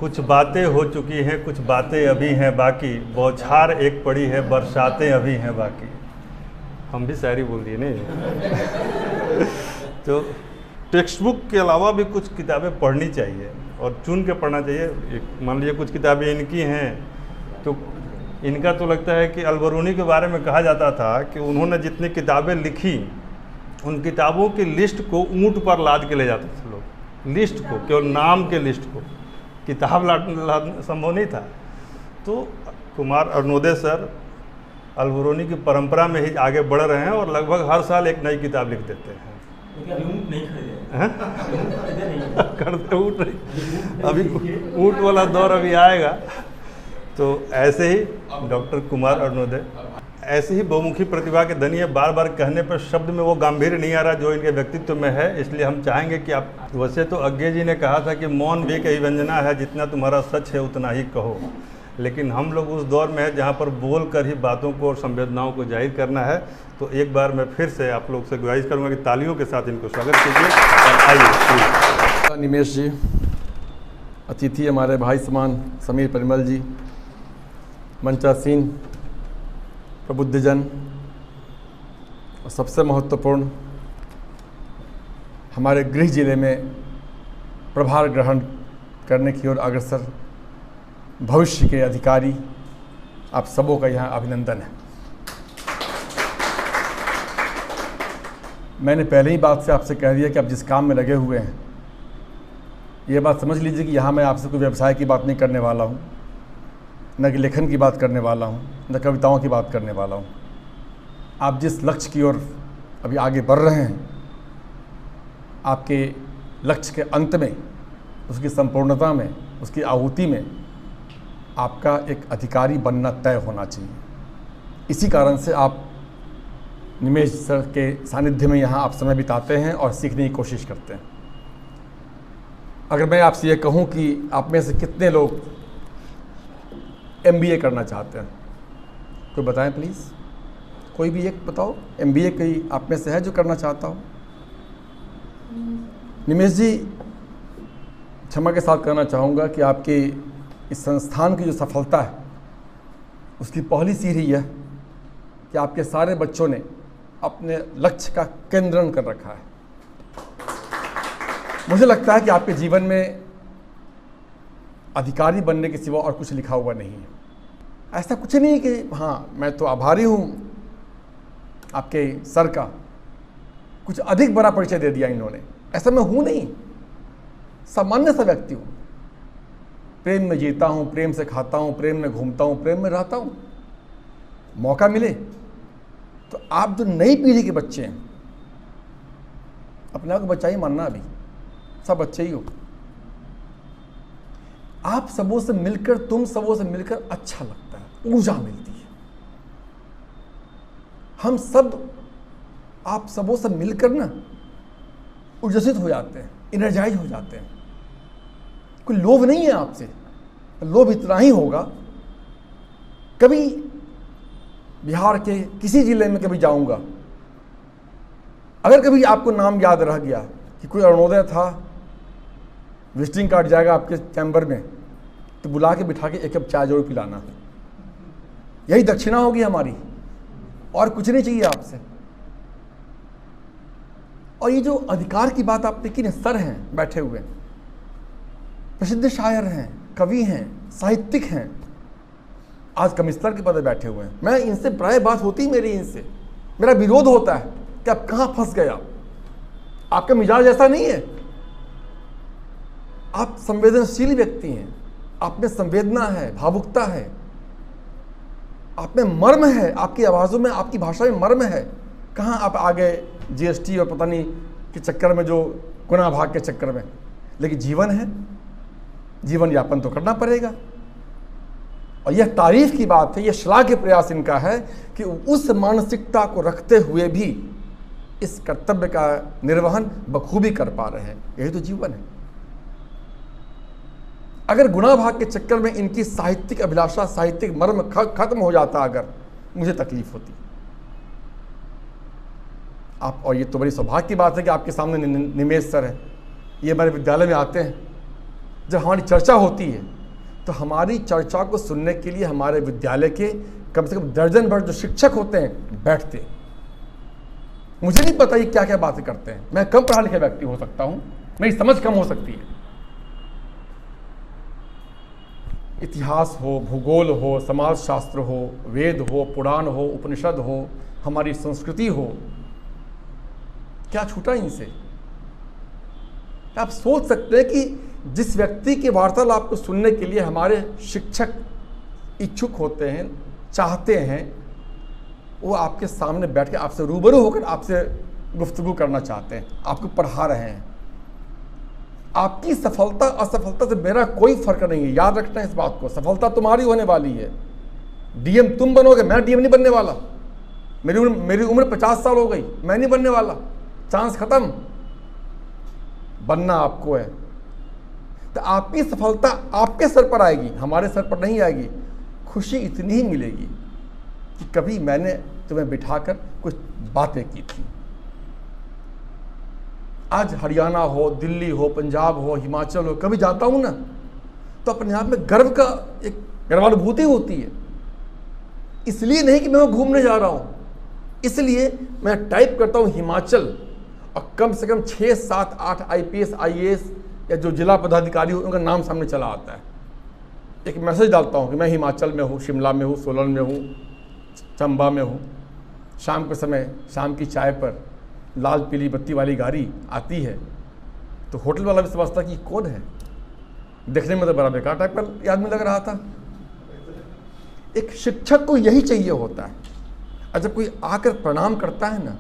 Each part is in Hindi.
कुछ बातें हो चुकी हैं, कुछ बातें अभी हैं बाकी, बौछार एक पड़ी है, बरसातें अभी हैं बाकी। हम भी शायरी बोल दिए नहीं। तो टेक्स्ट बुक के अलावा भी कुछ किताबें पढ़नी चाहिए और चुन के पढ़ना चाहिए। मान लीजिए कुछ किताबें इनकी हैं, तो इनका तो लगता है कि अलबरूनी के बारे में कहा जाता था कि उन्होंने जितनी किताबें लिखी, उन किताबों की लिस्ट को ऊँट पर लाद के ले जाते थे लोग। लिस्ट को, केवल नाम के लिस्ट को, किताब लाद संभव नहीं था। तो कुमार अरुणोदय सर अलबरूनी की परंपरा में ही आगे बढ़ रहे हैं और लगभग हर साल एक नई किताब लिख देते हैं। नहीं करते ऊँट नहीं, अभी ऊँट वाला दौर अभी आएगा। तो ऐसे ही डॉक्टर कुमार अरुणोदय ऐसी ही बहुमुखी प्रतिभा के धनी है। बार बार कहने पर शब्द में वो गांधीर्य नहीं आ रहा जो इनके व्यक्तित्व में है, इसलिए हम चाहेंगे कि आप, वैसे तो अज्ञे जी ने कहा था कि मौन भी कही व्यंजना है, जितना तुम्हारा सच है उतना ही कहो, लेकिन हम लोग उस दौर में है जहाँ पर बोल कर ही बातों को और संवेदनाओं को जाहिर करना है। तो एक बार मैं फिर से आप लोग से गुजारिश करूँगा कि तालियों के साथ इनको स्वागत कीजिए और आइए। निमेश जी, अतिथि हमारे भाई समान समीर परिमल जी, मंचासीन प्रबुद्धजन, और सबसे महत्वपूर्ण हमारे गृह जिले में प्रभार ग्रहण करने की ओर अग्रसर भविष्य के अधिकारी, आप सबों का यहाँ अभिनंदन है। मैंने पहले ही बात से आपसे कह दिया कि आप जिस काम में लगे हुए हैं, ये बात समझ लीजिए कि यहाँ मैं आपसे कोई व्यवसाय की बात नहीं करने वाला हूँ, न कि लेखन की बात करने वाला हूँ, न कविताओं की बात करने वाला हूँ। आप जिस लक्ष्य की ओर अभी आगे बढ़ रहे हैं, आपके लक्ष्य के अंत में, उसकी संपूर्णता में, उसकी आहुति में आपका एक अधिकारी बनना तय होना चाहिए। इसी कारण से आप निमेश सर के सानिध्य में यहाँ आप समय बिताते हैं और सीखने की कोशिश करते हैं। अगर मैं आपसे ये कहूँ कि आप में से कितने लोग MBA करना चाहते हैं, कोई बताएं प्लीज़, कोई भी एक बताओ। MBA कोई आप में से है जो करना चाहता हो? निमेश जी, क्षमा के साथ कहना चाहूँगा कि आपकी इस संस्थान की जो सफलता है, उसकी पहली सीढ़ी यह कि आपके सारे बच्चों ने अपने लक्ष्य का केंद्रण कर रखा है। मुझे लगता है कि आपके जीवन में अधिकारी बनने के सिवा और कुछ लिखा हुआ नहीं है। ऐसा कुछ नहीं कि हाँ मैं तो आभारी हूँ आपके सर का, कुछ अधिक बड़ा परिचय दे दिया इन्होंने, ऐसा मैं हूँ नहीं, सामान्य सा व्यक्ति हूँ। प्रेम में जीता हूँ, प्रेम से खाता हूँ, प्रेम में घूमता हूँ, प्रेम में रहता हूँ। मौका मिले तो आप जो नई पीढ़ी के बच्चे हैं, अपने आप को बच्चा ही मानना, अभी सब बच्चे ही हो। आप सबों से मिलकर, तुम सबों से मिलकर अच्छा लगता है, ऊर्जा मिलती है। हम सब आप सबों से मिलकर ना ऊर्जित हो जाते हैं, एनर्जाइज हो जाते हैं। कोई लोभ नहीं है आपसे, लोभ इतना ही होगा, कभी बिहार के किसी जिले में कभी जाऊंगा, अगर कभी आपको नाम याद रह गया कि कोई अरुणोदय था, विजिटिंग कार्ड जाएगा आपके चैम्बर में, तो बुला के बिठा के एक कप चाय जरूर पिलाना। यही दक्षिणा होगी हमारी, और कुछ नहीं चाहिए आपसे। और ये जो अधिकार की बात आप देखिए, सर हैं बैठे हुए, प्रसिद्ध शायर हैं, कवि हैं, साहित्यिक हैं, आज कमिश्नर के पद पर बैठे हुए हैं। मैं इनसे प्राय बात होती मेरी, इनसे मेरा विरोध होता है कि आप कहाँ फंस गए। आपका मिजाज ऐसा नहीं है, आप संवेदनशील व्यक्ति हैं, आप में संवेदना है, भावुकता है, आप में मर्म है, आपकी आवाज़ों में, आपकी भाषा में मर्म है। कहाँ आप आ गए GST और पता नहीं के चक्कर में, जो गुना भाग के चक्कर में। लेकिन जीवन है, जीवन यापन तो करना पड़ेगा। और यह तारीफ की बात है, यह श्लाघ्य प्रयास इनका है कि उस मानसिकता को रखते हुए भी इस कर्तव्य का निर्वहन बखूबी कर पा रहे हैं। यही तो जीवन है। अगर गुना भाग के चक्कर में इनकी साहित्यिक अभिलाषा, साहित्यिक मर्म खत्म हो जाता, अगर मुझे तकलीफ होती। आप, और ये तो बड़ी सौभाग्य की बात है कि आपके सामने निमेश सर है। ये हमारे विद्यालय में आते हैं, जब हमारी चर्चा होती है तो हमारी चर्चा को सुनने के लिए हमारे विद्यालय के कम से कम दर्जन भर जो शिक्षक होते हैं बैठते हैं। मुझे नहीं पता ये क्या क्या बातें करते हैं, मैं कम पढ़ा लिखा व्यक्ति हो सकता हूं, मेरी समझ कम हो सकती है। इतिहास हो, भूगोल हो, समाजशास्त्र हो, वेद हो, पुराण हो, उपनिषद हो, हमारी संस्कृति हो, क्या छूटा इनसे? आप सोच सकते हैं कि जिस व्यक्ति के वार्तालाप को सुनने के लिए हमारे शिक्षक इच्छुक होते हैं, चाहते हैं, वो आपके सामने बैठ के आपसे रूबरू होकर आपसे गुफ्तगू करना चाहते हैं, आपको पढ़ा रहे हैं। आपकी सफलता असफलता से मेरा कोई फर्क नहीं है, याद रखना है इस बात को। सफलता तुम्हारी होने वाली है, डीएम तुम बनोगे, मैं डीएम नहीं बनने वाला। मेरी उम्र 50 साल हो गई, मैं नहीं बनने वाला, चांस खत्म। बनना आपको है। तो आपकी सफलता आपके सर पर आएगी, हमारे सर पर नहीं आएगी। खुशी इतनी ही मिलेगी कि कभी मैंने तुम्हें बिठाकर कुछ बातें की थी। आज हरियाणा हो, दिल्ली हो, पंजाब हो, हिमाचल हो, कभी जाता हूं ना तो अपने आप में गर्व का एक गर्वानुभूति होती है। इसलिए नहीं कि मैं वहां घूमने जा रहा हूं, इसलिए मैं टाइप करता हूं हिमाचल और कम से कम 6, 7, 8 IPS, IAS या जो जिला पदाधिकारी हो उनका नाम सामने चला आता है। एक मैसेज डालता हूं कि मैं हिमाचल में हूं, शिमला में हूं, सोलन में हूं, चंबा में हूं। शाम के समय शाम की चाय पर लाल पीली बत्ती वाली गाड़ी आती है तो होटल वाला भी समझता कि कौन है। देखने में तो बड़ा बेकार टाइप का आदमी लग रहा था। एक शिक्षक को यही चाहिए होता है। और जब कोई आकर प्रणाम करता है ना,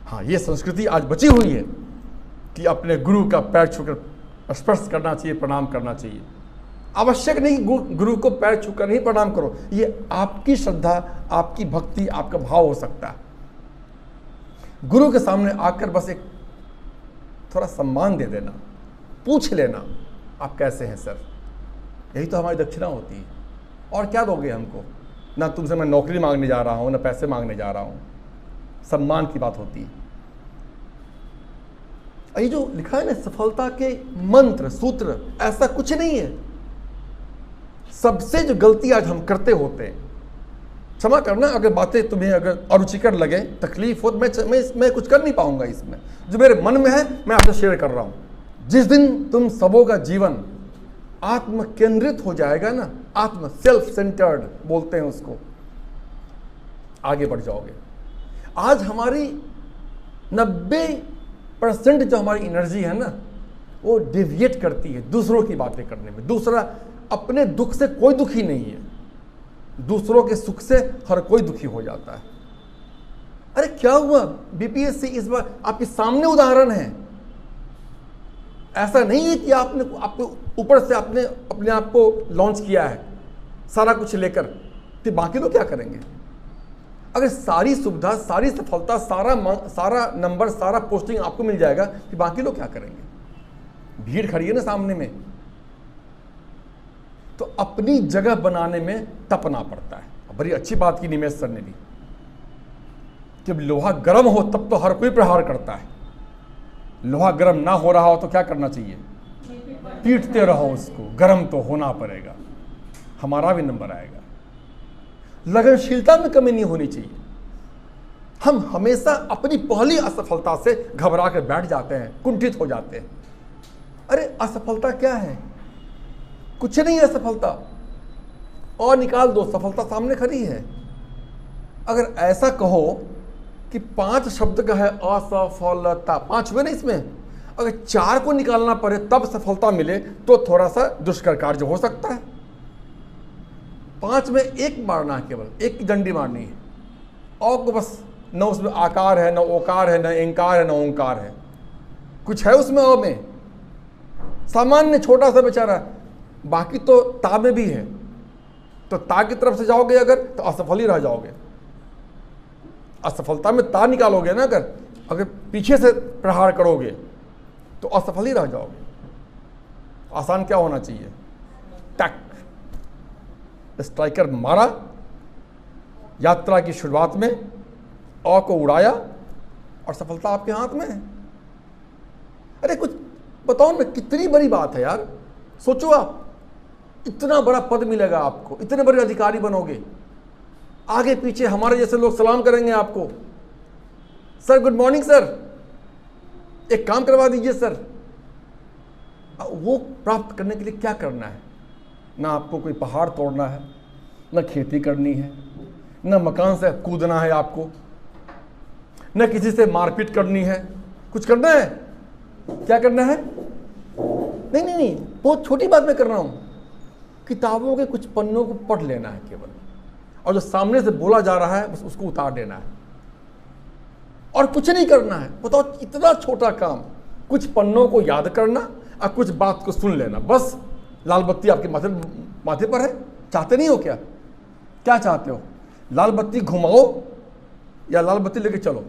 हाँ, ये संस्कृति आज बची हुई है कि अपने गुरु का पैर छूकर स्पर्श करना चाहिए, प्रणाम करना चाहिए। आवश्यक नहीं गुरु को पैर छूकर नहीं प्रणाम करो, ये आपकी श्रद्धा, आपकी भक्ति, आपका भाव हो सकता है। गुरु के सामने आकर बस एक थोड़ा सम्मान दे देना, पूछ लेना आप कैसे हैं सर, यही तो हमारी दक्षिणा होती है। और क्या दोगे हमको? ना तुमसे मैं नौकरी मांगने जा रहा हूं, ना पैसे मांगने जा रहा हूं, सम्मान की बात होती है। ये जो लिखा है ना सफलता के मंत्र सूत्र, ऐसा कुछ नहीं है। सबसे जो गलती आज हम करते होते हैं, क्षमा करना अगर बातें तुम्हें अगर अरुचिकर लगे, तकलीफ हो, मैं कुछ कर नहीं पाऊंगा इसमें। जो मेरे मन में है मैं आपसे शेयर कर रहा हूं। जिस दिन तुम सबों का जीवन आत्म केंद्रित हो जाएगा ना, आत्म सेल्फ सेंटर्ड बोलते हैं उसको, आगे बढ़ जाओगे। आज हमारी 90% जो हमारी एनर्जी है ना, वो डिविएट करती है दूसरों की बातें करने में। दूसरा, अपने दुख से कोई दुखी नहीं है, दूसरों के सुख से हर कोई दुखी हो जाता है। अरे क्या हुआ? BPSC इस बार आपके सामने उदाहरण है। ऐसा नहीं है कि आपको ऊपर से आपने अपने आप को लॉन्च किया है सारा कुछ लेकर, तो बाकी लोग क्या करेंगे? अगर सारी सुविधा, सारी सफलता, सारा नंबर, सारा पोस्टिंग आपको मिल जाएगा कि बाकी लोग क्या करेंगे? भीड़ खड़ी है ना सामने में। तो अपनी जगह बनाने में तपना पड़ता है। बड़ी अच्छी बात की निमेश सर ने भी, जब लोहा गर्म हो तब तो हर कोई प्रहार करता है, लोहा गर्म ना हो रहा हो तो क्या करना चाहिए? पीटते रहो उसको, गर्म तो होना पड़ेगा, हमारा भी नंबर आएगा। लगनशीलता में कमी नहीं होनी चाहिए। हम हमेशा अपनी पहली असफलता से घबरा कर बैठ जाते हैं, कुंठित हो जाते हैं। अरे असफलता क्या है? कुछ नहीं है असफलता, और निकाल दो, सफलता सामने खड़ी है। अगर ऐसा कहो कि 5 शब्द का है असफलता, 5 हुए ना इसमें, अगर 4 को निकालना पड़े तब सफलता मिले तो थोड़ा सा दुष्कर कार्य हो सकता है। 5 में 1 मारना है, केवल 1 की डंडी मारनी है। और को बस न उसमें आकार है, न ओकार है, न इंकार है, न ओंकार है, कुछ है उसमें और में, सामान्य छोटा सा बेचारा। बाकी तो ता में भी है, तो ता की तरफ से जाओगे अगर तो असफल ही रह जाओगे। असफलता में ता निकालोगे ना, अगर पीछे से प्रहार करोगे तो असफल ही रह जाओगे। आसान क्या होना चाहिए? टक, स्ट्राइकर मारा, यात्रा की शुरुआत में अ को उड़ाया और सफलता आपके हाथ में है। अरे कुछ बताओ ना, कितनी बड़ी बात है यार। सोचो आप, इतना बड़ा पद मिलेगा आपको, इतने बड़े अधिकारी बनोगे, आगे पीछे हमारे जैसे लोग सलाम करेंगे आपको, सर गुड मॉर्निंग सर, एक काम करवा दीजिए सर। वो प्राप्त करने के लिए क्या करना है? ना आपको कोई पहाड़ तोड़ना है, ना खेती करनी है, ना मकान से कूदना है आपको, ना किसी से मारपीट करनी है। कुछ करना है? क्या करना है? नहीं नहीं नहीं, बहुत छोटी बात मैं कर रहा हूं। किताबों के कुछ पन्नों को पढ़ लेना है केवल, और जो सामने से बोला जा रहा है बस उसको उतार देना है, और कुछ नहीं करना है। बताओ, इतना छोटा काम, कुछ पन्नों को याद करना और कुछ बात को सुन लेना, बस। लाल बत्ती आपके माथे पर है, चाहते नहीं हो क्या? क्या चाहते हो? लाल बत्ती घुमाओ या लाल बत्ती लेके चलो?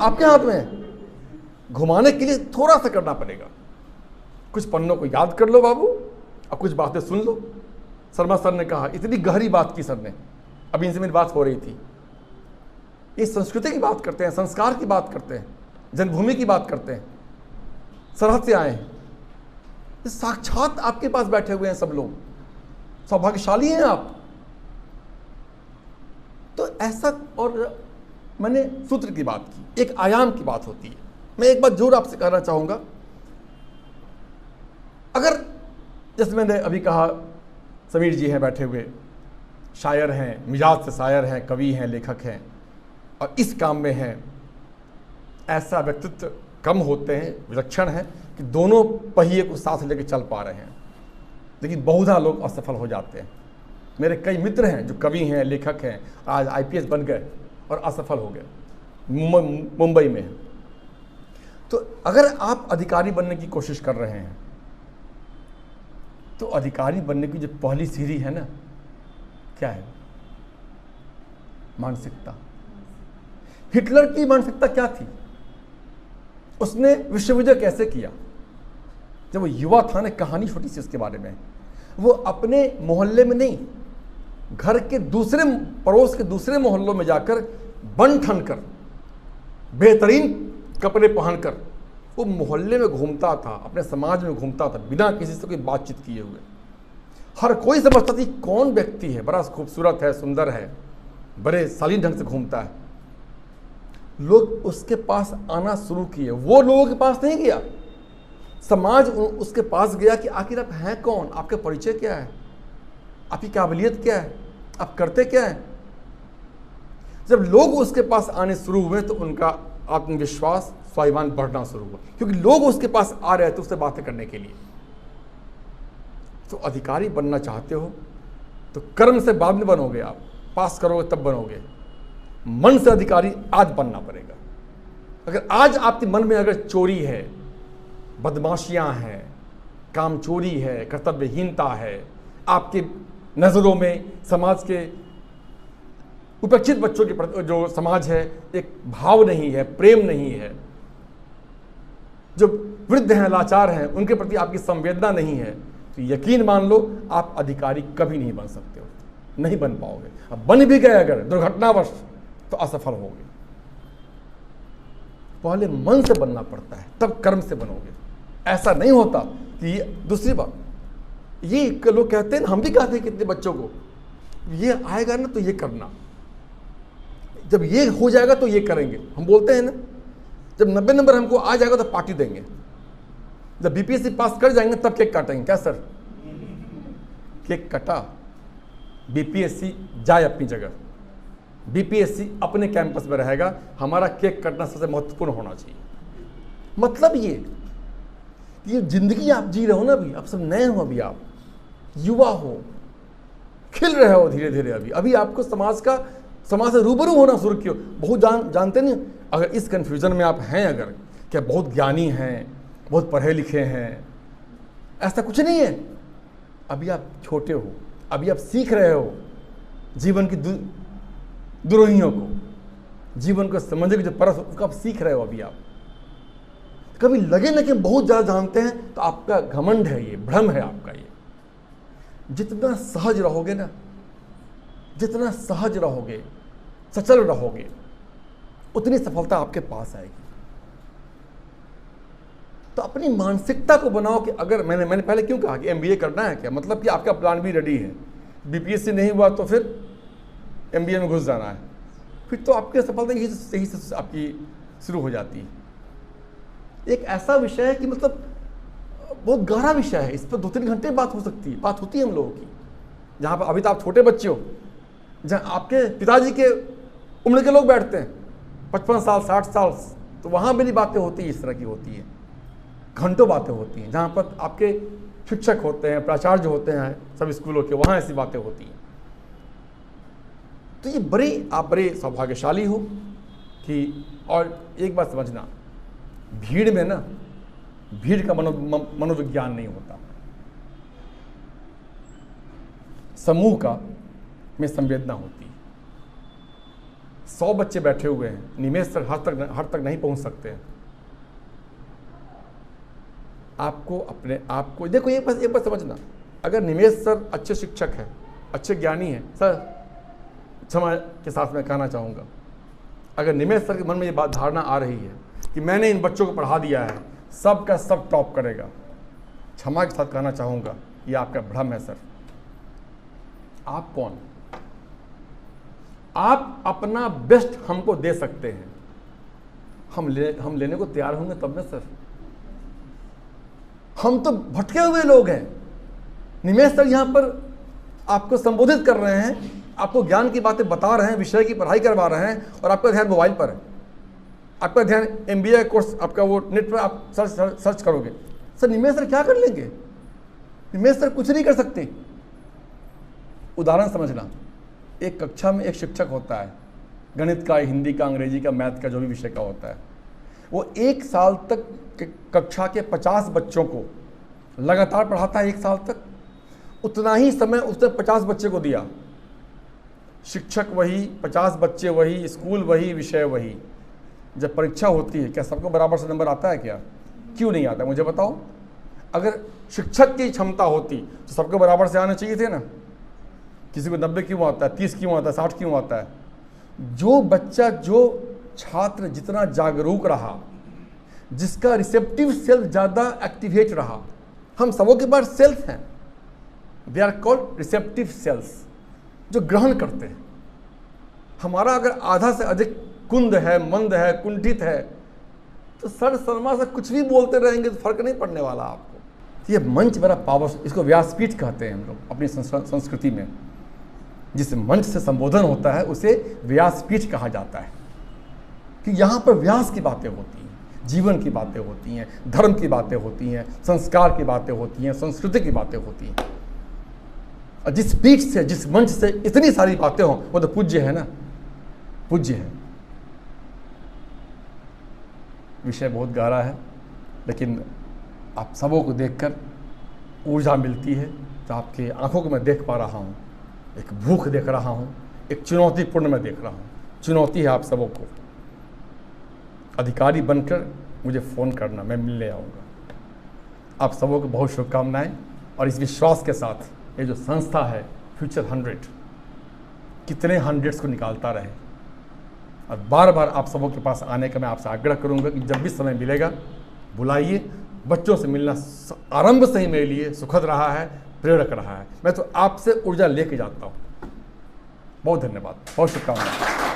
आपके हाथ में है। घुमाने के लिए थोड़ा सा करना पड़ेगा। कुछ पन्नों को याद कर लो बाबू, और कुछ बातें सुन लो। शर्मा सर ने कहा, इतनी गहरी बात की सर ने, अभी इनसे मेरी बात हो रही थी। ये संस्कृति की बात करते हैं, संस्कार की बात करते हैं, जन्मभूमि की बात करते हैं। सरहद से आए हैं, साक्षात आपके पास बैठे हुए हैं सब लोग, सौभाग्यशाली हैं आप। तो ऐसा, और मैंने सूत्र की बात की, एक आयाम की बात होती है। मैं एक बात जोर आपसे कहना चाहूंगा, अगर जैसे मैंने अभी कहा, समीर जी हैं बैठे हुए, शायर हैं, मिजाज से शायर हैं, कवि हैं, लेखक हैं, और इस काम में हैं। ऐसा व्यक्तित्व कम होते हैं, विलक्षण है कि दोनों पहिए को साथ लेकर चल पा रहे हैं, लेकिन बहुधा लोग असफल हो जाते हैं। मेरे कई मित्र हैं जो कवि हैं, लेखक हैं, आज IPS बन गए और असफल हो गए, मुंबई में। तो अगर आप अधिकारी बनने की कोशिश कर रहे हैं, तो अधिकारी बनने की जो पहली सीढ़ी है ना, क्या है? मानसिकता। हिटलर की मानसिकता क्या थी? उसने विश्व विजय कैसे किया? जब वो युवा था ना, कहानी छोटी सी उसके बारे में, वो अपने मोहल्ले में नहीं, घर के दूसरे पड़ोस के दूसरे मोहल्लों में जाकर बन ठन कर, बेहतरीन कपड़े पहनकर वो मोहल्ले में घूमता था, अपने समाज में घूमता था, बिना किसी से कोई बातचीत किए हुए। हर कोई समझता था कौन व्यक्ति है, बड़ा खूबसूरत है, सुंदर है, बड़े शालीन ढंग से घूमता है। लोग उसके पास आना शुरू किए, वो लोगों के पास नहीं गया, समाज उसके पास गया कि आखिर आप हैं कौन, आपका परिचय क्या है, आपकी काबिलियत क्या है, आप करते क्या है। जब लोग उसके पास आने शुरू हुए तो उनका आत्मविश्वास, स्वाभिमान बढ़ना शुरू हुआ, क्योंकि लोग उसके पास आ रहे थे उससे बातें करने के लिए। तो अधिकारी बनना चाहते हो तो कर्म से बाद में बनोगे, आप पास करोगे तब बनोगे। मन से अधिकारी आज बनना पड़ेगा। अगर आज आपके मन में अगर चोरी है, बदमाशियां हैं, कामचोरी है, कर्तव्यहीनता है, आपके नज़रों में समाज के उपेक्षित बच्चों के प्रति जो समाज है एक भाव नहीं है, प्रेम नहीं है, जो वृद्ध हैं, लाचार हैं, उनके प्रति आपकी संवेदना नहीं है, तो यकीन मान लो आप अधिकारी कभी नहीं बन सकते हो, नहीं बन पाओगे। अब बन भी गए अगर दुर्घटनावश तो असफल होगे। पहले मन से बनना पड़ता है, तब कर्म से बनोगे। ऐसा नहीं होता कि ये दूसरी बात, ये लोग कहते हैं, हम भी कहते हैं कितने बच्चों को, ये आएगा ना तो ये करना, जब ये हो जाएगा तो ये करेंगे। हम बोलते हैं ना, जब 90 नंबर हमको आ जाएगा तो पार्टी देंगे, जब BPSC पास कर जाएंगे तब केक काटेंगे। क्या सर? केक कटा, BPSC जाए अपनी जगह, BPSC अपने कैंपस में रहेगा, हमारा केक कटना सबसे महत्वपूर्ण होना चाहिए। मतलब ये जिंदगी आप जी रहे हो ना, अभी आप सब नए हो, अभी आप युवा हो, खिल रहे हो धीरे धीरे। अभी आपको समाज से रूबरू होना शुरू किया। बहुत जानते नहीं, अगर इस कन्फ्यूजन में आप हैं, अगर क्या बहुत ज्ञानी हैं, बहुत पढ़े लिखे हैं, ऐसा कुछ नहीं है। अभी आप छोटे हो, अभी आप सीख रहे हो जीवन की दुरूहियों को, जीवन को समझने की जो परख उसको आप सीख रहे हो। अभी आप कभी लगे ना कि बहुत ज़्यादा जानते हैं, तो आपका घमंड है, ये भ्रम है आपका। ये जितना सहज रहोगे ना, जितना सहज रहोगे, सचल रहोगे, उतनी सफलता आपके पास आएगी। तो अपनी मानसिकता को बनाओ कि अगर मैंने पहले क्यों कहा कि MBA करना है क्या, मतलब कि आपका प्लान भी रेडी है, BPSC नहीं हुआ तो फिर MBA में घुस जाना है, फिर तो आपकी सफलता यही से आपकी शुरू हो जाती है। एक ऐसा विषय है कि मतलब बहुत गहरा विषय है, इस पर 2-3 घंटे बात होती है हम लोगों की। जहाँ पर अभी तो आप छोटे बच्चे हो, जहाँ आपके पिताजी के उम्र के लोग बैठते हैं 55 साल 60 साल, तो वहाँ मेरी बातें होती है, इस तरह की होती है, घंटों बातें होती हैं। जहाँ पर आपके शिक्षक होते हैं, प्राचार्य होते हैं सब स्कूलों के, वहाँ ऐसी बातें होती हैं। तो ये आप बड़े सौभाग्यशाली हो कि, और एक बात समझना, भीड़ में ना, भीड़ का मनोविज्ञान नहीं होता, समूह का में संवेदना होती है। 100 बच्चे बैठे हुए हैं, निमेष सर हर तक नहीं पहुंच सकते हैं। आपको अपने आप को देखो, एक बात समझना, अगर निमेष सर अच्छे शिक्षक हैं, अच्छे ज्ञानी हैं, सर क्षमा के साथ मैं कहना चाहूँगा, अगर निमेष सर के मन में ये बात धारणा आ रही है कि मैंने इन बच्चों को पढ़ा दिया है, सब का सब टॉप करेगा, क्षमा के साथ कहना चाहूँगा ये आपका भ्रम है सर। आप कौन? आप अपना बेस्ट हमको दे सकते हैं, हम लेने को तैयार होंगे तब ना सर। हम तो भटके हुए लोग हैं। निमेष सर यहाँ पर आपको संबोधित कर रहे हैं, आपको ज्ञान की बातें बता रहे हैं, विषय की पढ़ाई करवा रहे हैं, और आपका ध्यान मोबाइल पर है, आपका ध्यान MBA कोर्स आपका वो नेट पर आप सर्च करोगे। सर निमेष सर क्या कर लेंगे? निमेष सर कुछ नहीं कर सकते। उदाहरण समझना, एक कक्षा में एक शिक्षक होता है, गणित का, हिंदी का, अंग्रेजी का, मैथ का, जो भी विषय का होता है, वो 1 साल तक कक्षा के 50 बच्चों को लगातार पढ़ाता है। 1 साल तक उतना ही समय उसने 50 बच्चे को दिया। शिक्षक वही, 50 बच्चे वही, स्कूल वही, विषय वही। जब परीक्षा होती है, क्या सबको बराबर से नंबर आता है क्या? क्यों नहीं आता मुझे बताओ। अगर शिक्षक की क्षमता होती तो सबको बराबर से आने चाहिए थे ना। किसी को 90 क्यों आता है, 30 क्यों आता है, 60 क्यों आता है? जो बच्चा, जो छात्र जितना जागरूक रहा, जिसका रिसेप्टिव सेल ज़्यादा एक्टिवेट रहा, हम सबों के पास सेल्स हैं, they are called receptive cells, जो ग्रहण करते हैं। हमारा अगर आधा से अधिक कुंद है, मंद है, कुंठित है, तो सर शर्मा से कुछ भी बोलते रहेंगे तो फर्क नहीं पड़ने वाला आपको। ये मंच बड़ा पावर, इसको व्यासपीठ कहते हैं हम लोग अपनी संस्कृति में। जिस मंच से संबोधन होता है उसे व्यासपीठ कहा जाता है, कि यहाँ पर व्यास की बातें होती हैं, जीवन की बातें होती हैं, धर्म की बातें होती हैं, संस्कार की बातें होती हैं, संस्कृति की बातें होती हैं। और जिस पीठ से, जिस मंच से इतनी सारी बातें हों, वो तो पूज्य है ना, पूज्य है। विषय बहुत गहरा है, लेकिन आप सबों को देखकर ऊर्जा मिलती है। तो आपके आंखों को मैं देख पा रहा हूँ, एक भूख देख रहा हूँ, एक चुनौतीपूर्ण मैं देख रहा हूँ। चुनौती है आप सबों को। अधिकारी बनकर मुझे फ़ोन करना, मैं मिलने आऊँगा। आप सबों को बहुत शुभकामनाएं, और इस विश्वास के साथ ये जो संस्था है फ्यूचर 100 कितने 100s को निकालता रहे। और बार बार आप सबों के पास आने का मैं आपसे आग्रह करूंगा कि जब भी समय मिलेगा बुलाइए। बच्चों से मिलना आरंभ से ही मेरे लिए सुखद रहा है, प्रेरक रहा है। मैं तो आपसे ऊर्जा लेके जाता हूँ। बहुत धन्यवाद, बहुत शुभकामनाएं।